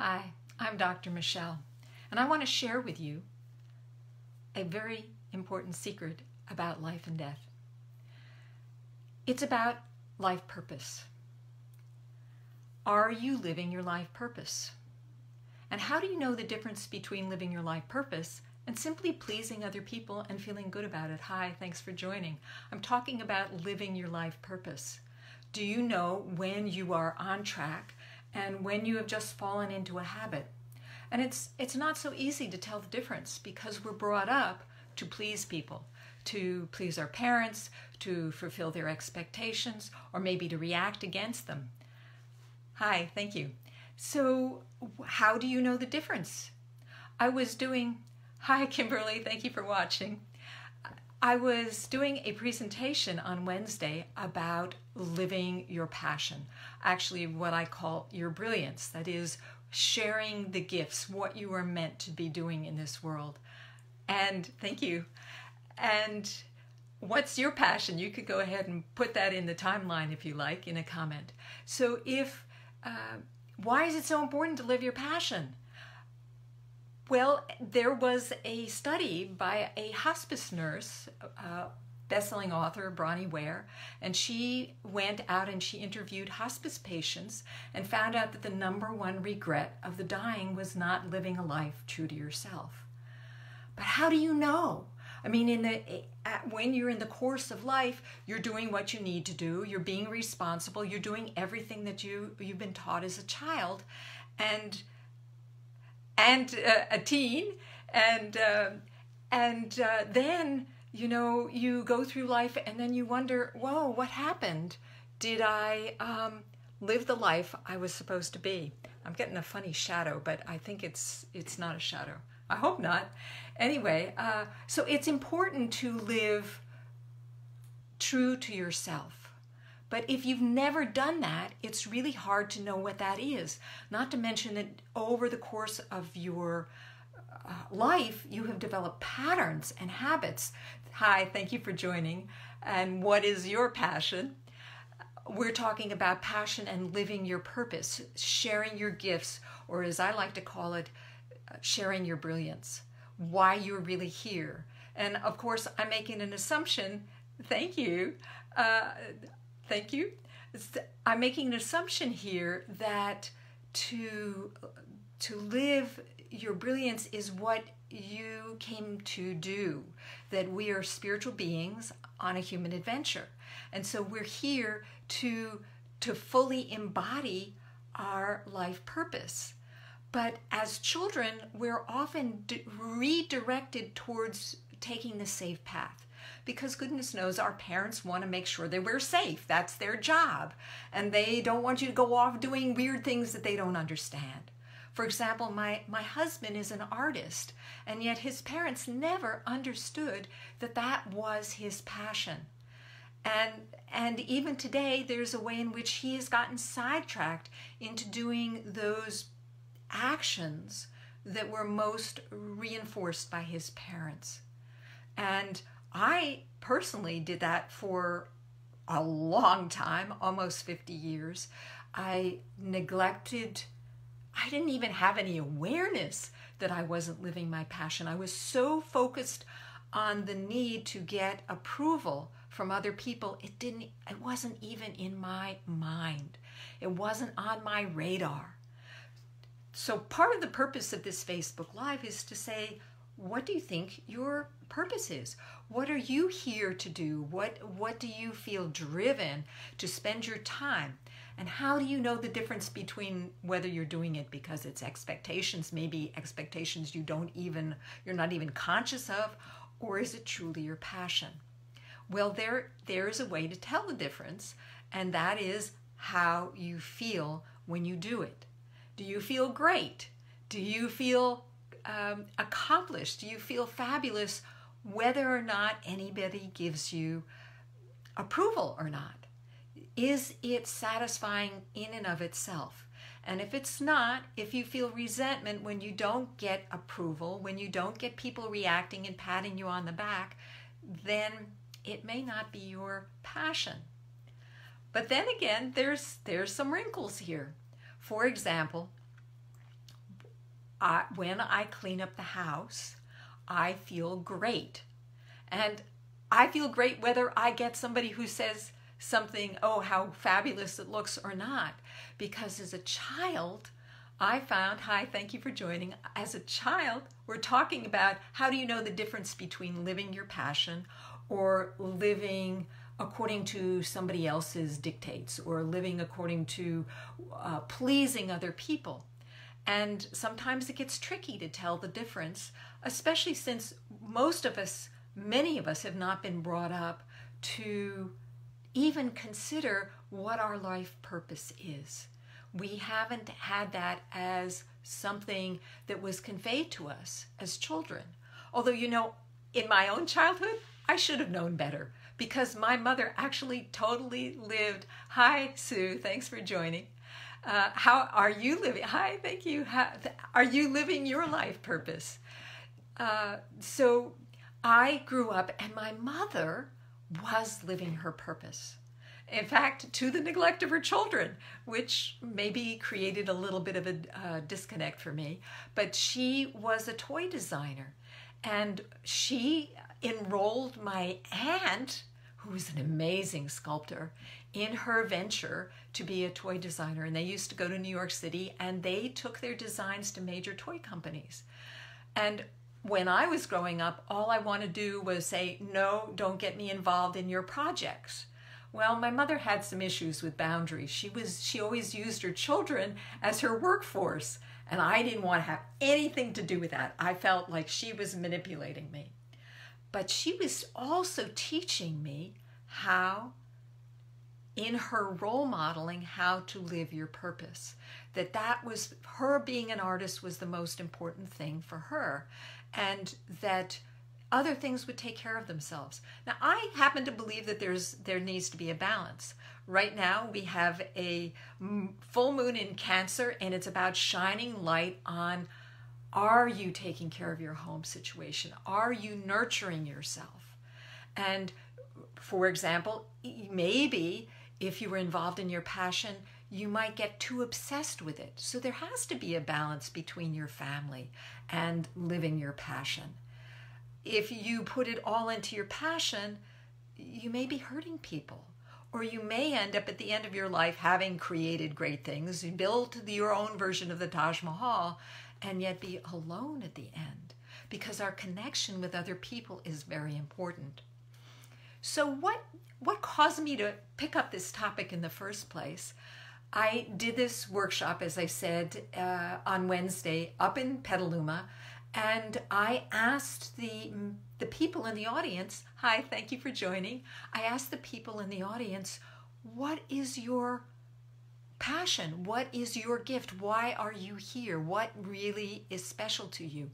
Hi, I'm Dr. Michelle, and I want to share with you a very important secret about life and death. It's about life purpose. Are you living your life purpose? And how do you know the difference between living your life purpose and simply pleasing other people and feeling good about it? Hi, thanks for joining. I'm talking about living your life purpose. Do you know when you are on track and when you have just fallen into a habit? And it's not so easy to tell the difference because we're brought up to please people, to please our parents, to fulfill their expectations, or maybe to react against them. Hi, thank you. So how do you know the difference? Hi Kimberly, thank you for watching. I was doing a presentation on Wednesday about living your passion, actually what I call your brilliance, that is sharing the gifts, what you are meant to be doing in this world. And thank you. And what's your passion? You could go ahead and put that in the timeline if you like, in a comment. So why is it so important to live your passion? Well, there was a study by a hospice nurse, best-selling author Bronnie Ware, and she went out and she interviewed hospice patients and found out that the #1 regret of the dying was not living a life true to yourself. But how do you know? I mean, when you're in the course of life, you're doing what you need to do, you're being responsible, you're doing everything that you've been taught as a child, and a teen, and then you go through life and then you wonder, whoa, what happened? Did I live the life I was supposed to be? I'm getting a funny shadow, but I think it's not a shadow. I hope not. Anyway, so it's important to live true to yourself. But if you've never done that, it's really hard to know what that is. Not to mention that over the course of your life, you have developed patterns and habits. Hi, thank you for joining. And what is your passion? We're talking about passion and living your purpose, sharing your gifts, or as I like to call it, sharing your brilliance, why you're really here. And of course, I'm making an assumption. Thank you. Thank you. I'm making an assumption here that to live your brilliance is what you came to do, that we are spiritual beings on a human adventure. And so we're here to fully embody our life purpose. But as children, we're often redirected towards taking the safe path. Because goodness knows our parents want to make sure that we're safe. That's their job. And they don't want you to go off doing weird things that they don't understand. For example, my husband is an artist, and yet his parents never understood that that was his passion. And even today, there's a way in which he has gotten sidetracked into doing those actions that were most reinforced by his parents. And I personally did that for a long time, almost 50 years. I didn't even have any awareness that I wasn't living my passion. I was so focused on the need to get approval from other people, it wasn't even in my mind. It wasn't on my radar. So part of the purpose of this Facebook Live is to say, what do you think your purpose is? What are you here to do? What do you feel driven to spend your time? And how do you know the difference between whether you're doing it because it's expectations, maybe expectations you're not even conscious of, or is it truly your passion? Well, there's a way to tell the difference, and that is how you feel when you do it. Do you feel great? Do you feel accomplished? Do you feel fabulous whether or not anybody gives you approval or not? Is it satisfying in and of itself? And if it's not, if you feel resentment when you don't get approval, when you don't get people reacting and patting you on the back, then it may not be your passion. But then again, there's some wrinkles here. For example, when I clean up the house, I feel great. And I feel great whether I get somebody who says something, oh, how fabulous it looks or not. Because as a child, I found, hi, thank you for joining. As a child, we're talking about how do you know the difference between living your passion or living according to somebody else's dictates or living according to pleasing other people. And sometimes it gets tricky to tell the difference, especially since many of us have not been brought up to even consider what our life purpose is. We haven't had that as something that was conveyed to us as children. Although, in my own childhood, I should have known better because my mother actually totally lived. Hi, Sue. Thanks for joining. How are you living? Hi, thank you. Are you living your life purpose? So I grew up and my mother was living her purpose. In fact, to the neglect of her children, which maybe created a little bit of a disconnect for me. But she was a toy designer, and she enrolled my aunt, who was an amazing sculptor, in her venture to be a toy designer. And they used to go to New York City, and they took their designs to major toy companies. And when I was growing up, all I wanted to do was say, no, don't get me involved in your projects. Well, my mother had some issues with boundaries. She always used her children as her workforce, and I didn't want to have anything to do with that. I felt like she was manipulating me. But she was also teaching me how, in her role modeling, how to live your purpose. That was her being an artist was the most important thing for her, and that other things would take care of themselves. Now, I happen to believe that there needs to be a balance. Right now, we have a full moon in Cancer, and it's about shining light on, are you taking care of your home situation? Are you nurturing yourself? And for example, maybe if you were involved in your passion, you might get too obsessed with it. So there has to be a balance between your family and living your passion. If you put it all into your passion, you may be hurting people, or you may end up at the end of your life having created great things. You built your own version of the Taj Mahal and yet be alone at the end, because our connection with other people is very important. So what caused me to pick up this topic in the first place? I did this workshop, as I said, on Wednesday up in Petaluma. And I asked the people in the audience, hi, thank you for joining. I asked the people in the audience, what is your passion? What is your gift? Why are you here? What really is special to you?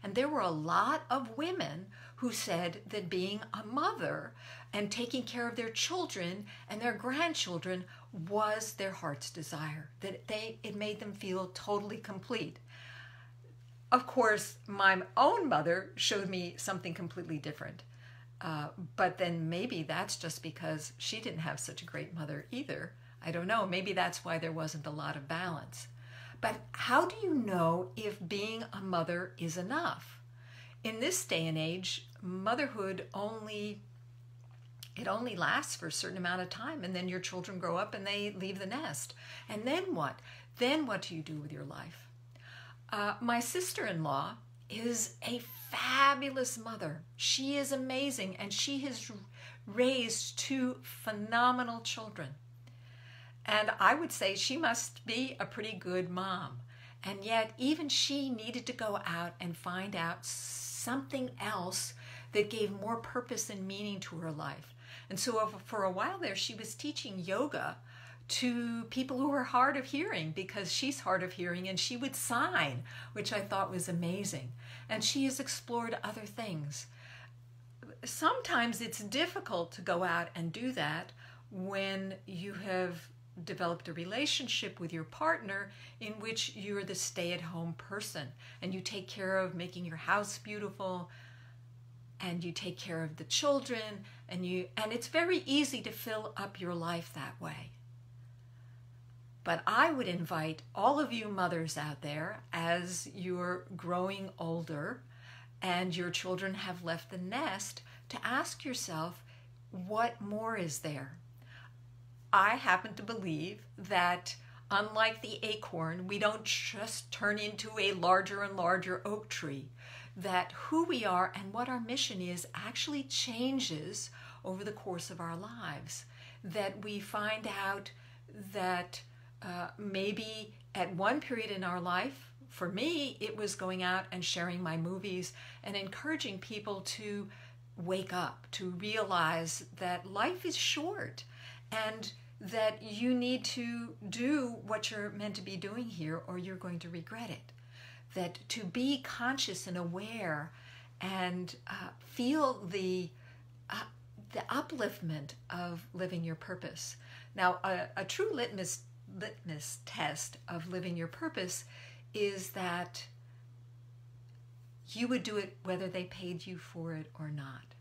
And there were a lot of women who said that being a mother and taking care of their children and their grandchildren was their heart's desire, that it made them feel totally complete. Of course, my own mother showed me something completely different. But then maybe that's just because she didn't have such a great mother either. I don't know. Maybe that's why there wasn't a lot of balance. But how do you know if being a mother is enough? In this day and age, motherhood only lasts for a certain amount of time, and then your children grow up and they leave the nest. And then what? Then what do you do with your life? My sister-in-law is a fabulous mother. She is amazing, and she has raised two phenomenal children. And I would say she must be a pretty good mom. And yet, even she needed to go out and find out something else that gave more purpose and meaning to her life. And so for a while there, she was teaching yoga to people who are hard of hearing, because she's hard of hearing, and she would sign, which I thought was amazing. And she has explored other things. Sometimes it's difficult to go out and do that when you have developed a relationship with your partner in which you're the stay-at-home person and you take care of making your house beautiful and you take care of the children, and it's very easy to fill up your life that way. But I would invite all of you mothers out there, as you're growing older and your children have left the nest, to ask yourself, what more is there? I happen to believe that unlike the acorn, we don't just turn into a larger and larger oak tree, that who we are and what our mission is actually changes over the course of our lives, that we find out that maybe at one period in our life, for me, it was going out and sharing my movies and encouraging people to wake up, to realize that life is short and that you need to do what you're meant to be doing here or you're going to regret it. That to be conscious and aware and feel the upliftment of living your purpose. Now, a true litmus test of living your purpose is that you would do it whether they paid you for it or not.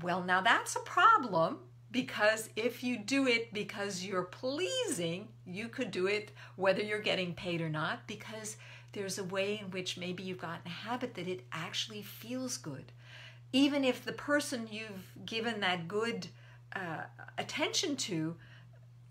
Well, now that's a problem, because if you do it because you're pleasing, you could do it whether you're getting paid or not, because there's a way in which maybe you've gotten a habit that it actually feels good. Even if the person you've given that good attention to,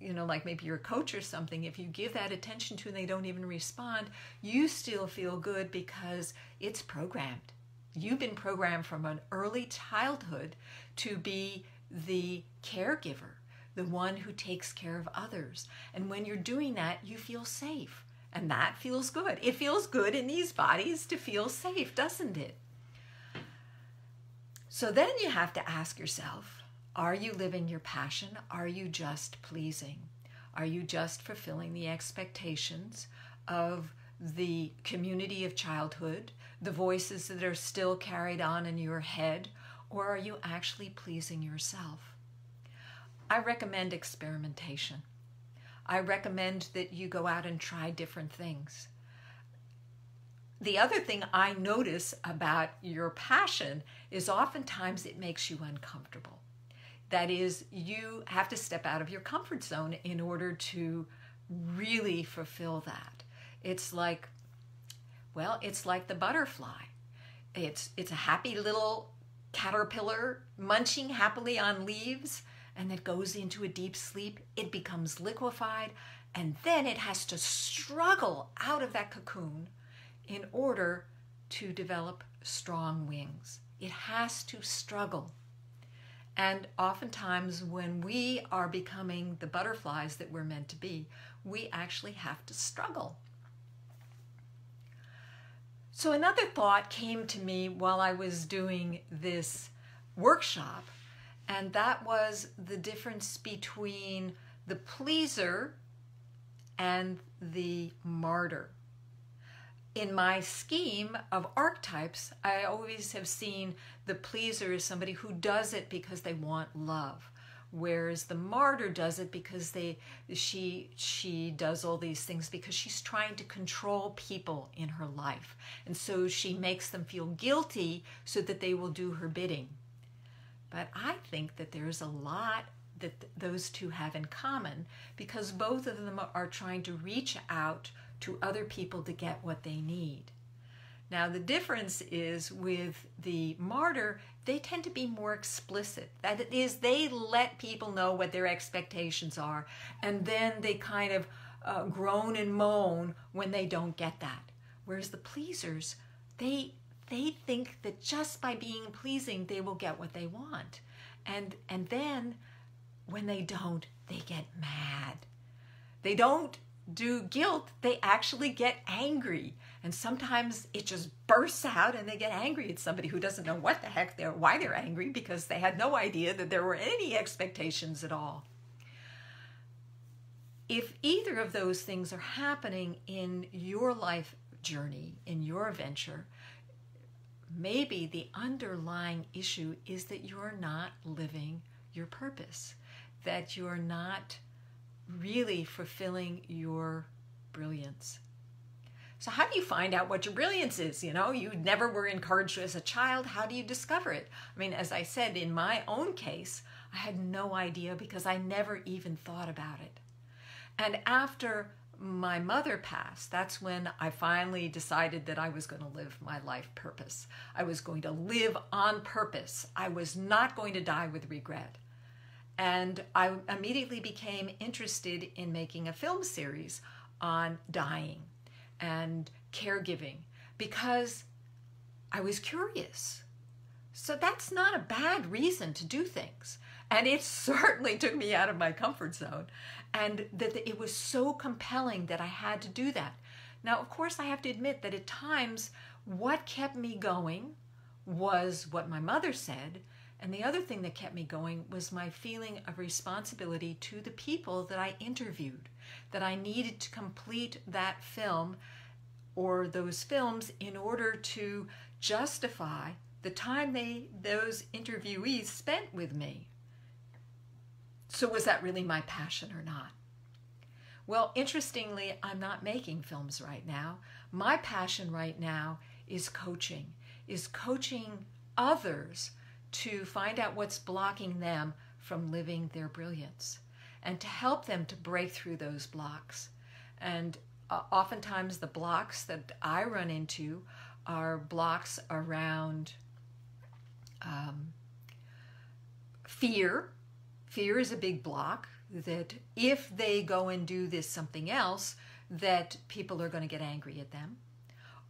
like maybe you're a coach or something, if you give that attention to and they don't even respond, you still feel good because it's programmed. You've been programmed from an early childhood to be the caregiver, the one who takes care of others. And when you're doing that, you feel safe. And that feels good. It feels good in these bodies to feel safe, doesn't it? So then you have to ask yourself, are you living your passion? Are you just pleasing? Are you just fulfilling the expectations of the community of childhood, the voices that are still carried on in your head, or are you actually pleasing yourself? I recommend experimentation. I recommend that you go out and try different things. The other thing I notice about your passion is oftentimes it makes you uncomfortable. That is, you have to step out of your comfort zone in order to really fulfill that. It's like the butterfly. It's a happy little caterpillar munching happily on leaves, and it goes into a deep sleep. It becomes liquefied, and then it has to struggle out of that cocoon in order to develop strong wings. It has to struggle. And oftentimes when we are becoming the butterflies that we're meant to be, we actually have to struggle. So another thought came to me while I was doing this workshop, and that was the difference between the pleaser and the martyr. In my scheme of archetypes, I always have seen the pleaser as somebody who does it because they want love, whereas the martyr does it because she does all these things because she's trying to control people in her life. And so she makes them feel guilty so that they will do her bidding. But I think that there's a lot that those two have in common, because both of them are trying to reach out to other people to get what they need. Now, the difference is with the martyr, they tend to be more explicit. That is, they let people know what their expectations are, and then they kind of groan and moan when they don't get that. Whereas the pleasers, they think that just by being pleasing, they will get what they want. And then when they don't, they get mad. They don't do guilt, they actually get angry. And sometimes it just bursts out and they get angry at somebody who doesn't know what the heck why they're angry, because they had no idea that there were any expectations at all. If either of those things are happening in your life journey, in your venture, maybe the underlying issue is that you're not living your purpose, that you're not really fulfilling your brilliance. So how do you find out what your brilliance is? You never were encouraged as a child. How do you discover it? I mean, as I said, in my own case, I had no idea because I never even thought about it. And after my mother passed, that's when I finally decided that I was going to live my life purpose. I was going to live on purpose. I was not going to die with regret. And I immediately became interested in making a film series on dying and caregiving because I was curious. So that's not a bad reason to do things. And it certainly took me out of my comfort zone. And that it was so compelling that I had to do that. Now, of course, I have to admit that at times what kept me going was what my mother said. And the other thing that kept me going was my feeling of responsibility to the people that I interviewed, that I needed to complete that film or those films in order to justify the time those interviewees spent with me. So was that really my passion or not? Well, interestingly, I'm not making films right now. My passion right now is coaching others to find out what's blocking them from living their brilliance and to help them to break through those blocks. And oftentimes the blocks that I run into are blocks around fear. Fear is a big block, that if they go and do this something else, that people are going to get angry at them.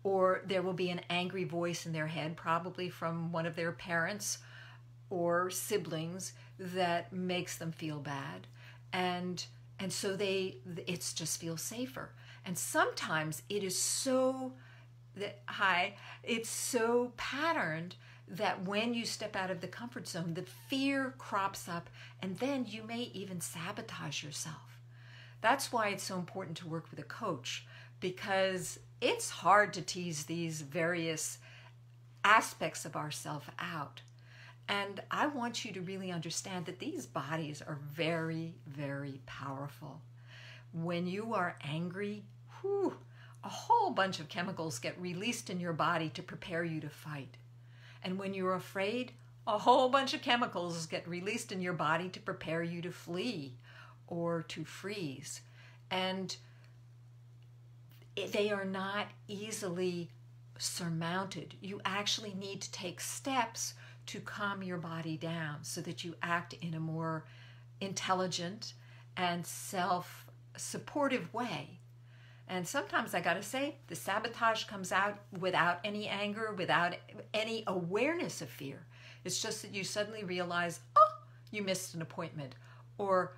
Or there will be an angry voice in their head, probably from one of their parents or siblings, that makes them feel bad. And so it just feels safer. And sometimes it is so it's so patterned that when you step out of the comfort zone, the fear crops up, and then you may even sabotage yourself. That's why it's so important to work with a coach, because it's hard to tease these various aspects of ourself out. And I want you to really understand that these bodies are very, very powerful. When you are angry, a whole bunch of chemicals get released in your body to prepare you to fight. And when you're afraid, a whole bunch of chemicals get released in your body to prepare you to flee or to freeze. And they are not easily surmounted. You actually need to take steps to calm your body down so that you act in a more intelligent and self-supportive way. And sometimes I gotta say, the sabotage comes out without any anger, without any awareness of fear. It's just that you suddenly realize, oh, you missed an appointment. Or,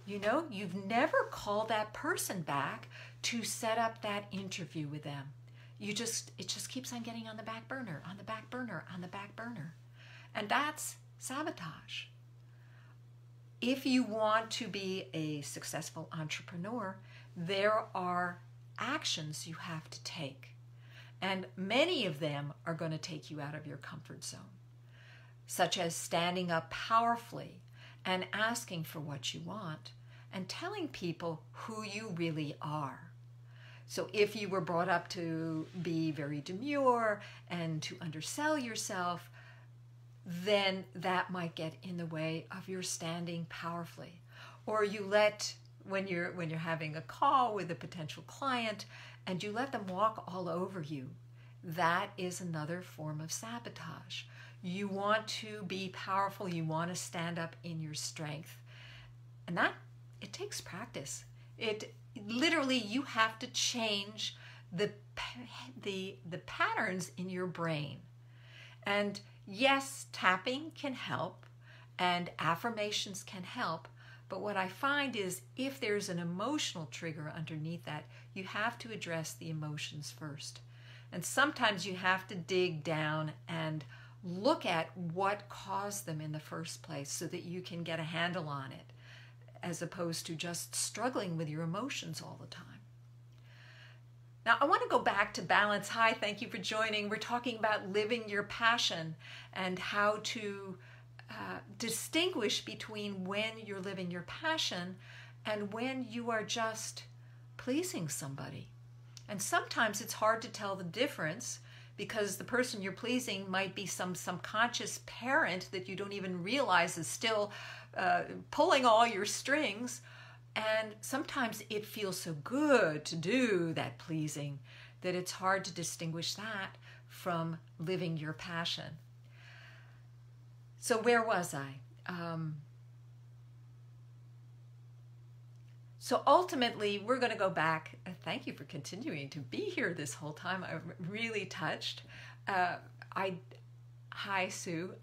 you've never called that person back to set up that interview with them. It just keeps on getting on the back burner, on the back burner, on the back burner. And that's sabotage. If you want to be a successful entrepreneur, there are actions you have to take. And many of them are going to take you out of your comfort zone, such as standing up powerfully and asking for what you want and telling people who you really are. So if you were brought up to be very demure and to undersell yourself, then that might get in the way of your standing powerfully. Or you when you're having a call with a potential client and you let them walk all over you, that is another form of sabotage. You want to be powerful, you want to stand up in your strength. And it takes practice. Literally, you have to change the patterns in your brain. And yes, tapping can help and affirmations can help. But what I find is if there's an emotional trigger underneath that, you have to address the emotions first. And sometimes you have to dig down and look at what caused them in the first place so that you can get a handle on it, as opposed to just struggling with your emotions all the time. Now, I want to go back to balance. Hi, thank you for joining. We're talking about living your passion and how to distinguish between when you're living your passion and when you are just pleasing somebody. And sometimes it's hard to tell the difference because the person you're pleasing might be some subconscious parent that you don't even realize is still pulling all your strings. And sometimes it feels so good to do that pleasing that it's hard to distinguish that from living your passion. So where was I? So ultimately, we're going to go back. Thank you for continuing to be here this whole time. I'm really touched. Hi, Sue.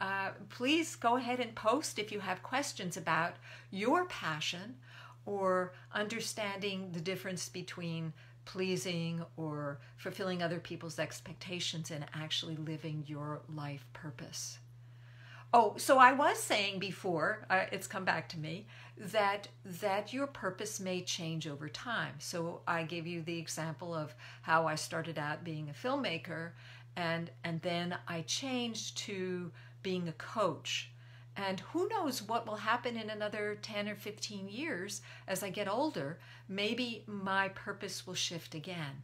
Please go ahead and post if you have questions about your passion or understanding the difference between pleasing or fulfilling other people's expectations and actually living your life purpose. Oh, so I was saying before, it's come back to me, that your purpose may change over time. So I gave you the example of how I started out being a filmmaker, and then I changed to being a coach. And who knows what will happen in another 10 or 15 years as I get older. Maybe my purpose will shift again.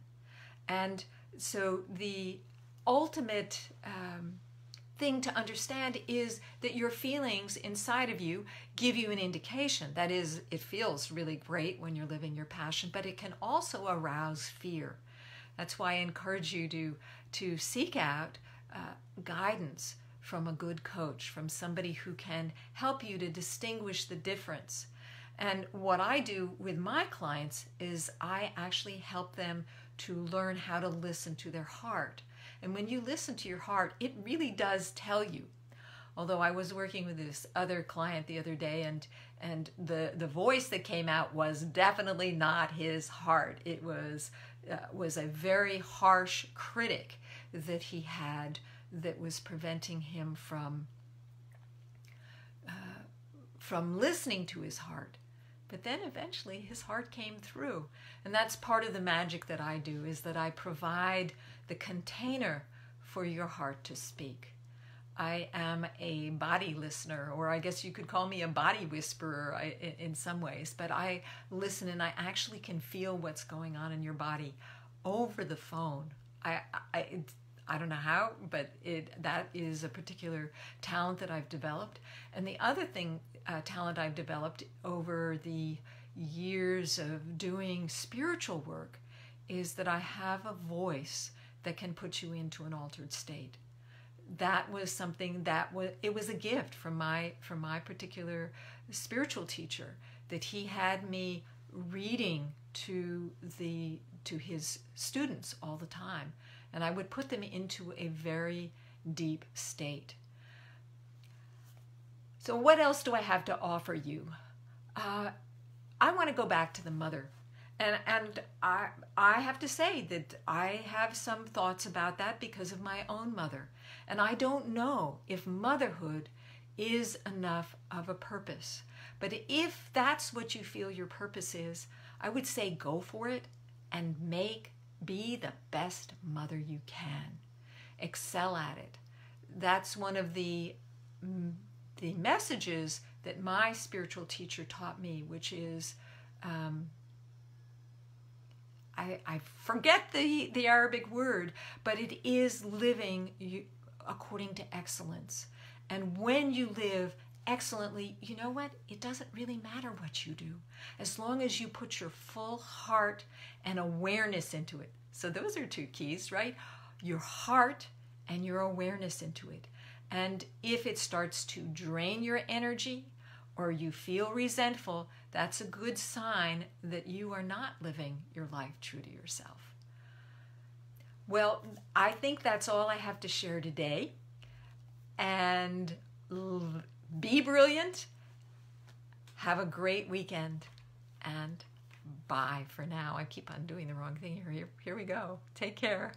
And so the ultimate thing to understand is that your feelings inside of you give you an indication. That is, it feels really great when you're living your passion, but it can also arouse fear. That's why I encourage you to seek out guidance from a good coach, from somebody who can help you to distinguish the difference. And what I do with my clients is I actually help them to learn how to listen to their heart. And when you listen to your heart, it really does tell you. Although I was working with this other client the other day, and the voice that came out was definitely not his heart. It was a very harsh critic that he had that was preventing him from listening to his heart. But then eventually his heart came through. And that's part of the magic that I do, is that I provide the container for your heart to speak. I am a body listener, or I guess you could call me a body whisperer in some ways, but I listen and I actually can feel what's going on in your body over the phone. I don't know how, but that is a particular talent that I've developed. And the other talent I've developed over the years of doing spiritual work is that I have a voice that can put you into an altered state. That was something it was a gift from my particular spiritual teacher, that he had me reading to his students all the time, and I would put them into a very deep state. So what else do I have to offer you? I want to go back to the mother. And I have to say that I have some thoughts about that because of my own mother. And I don't know if motherhood is enough of a purpose. But if that's what you feel your purpose is, I would say go for it and be the best mother you can. Excel at it. That's one of the messages that my spiritual teacher taught me, which is, I forget the Arabic word, but it is living according to excellence. And when you live excellently, you know what? It doesn't really matter what you do, as long as you put your full heart and awareness into it. So those are two keys, right? Your heart and your awareness into it. And if it starts to drain your energy or you feel resentful, that's a good sign that you are not living your life true to yourself. Well, I think that's all I have to share today. And be brilliant. Have a great weekend. And bye for now. I keep on doing the wrong thing here. Here we go. Take care.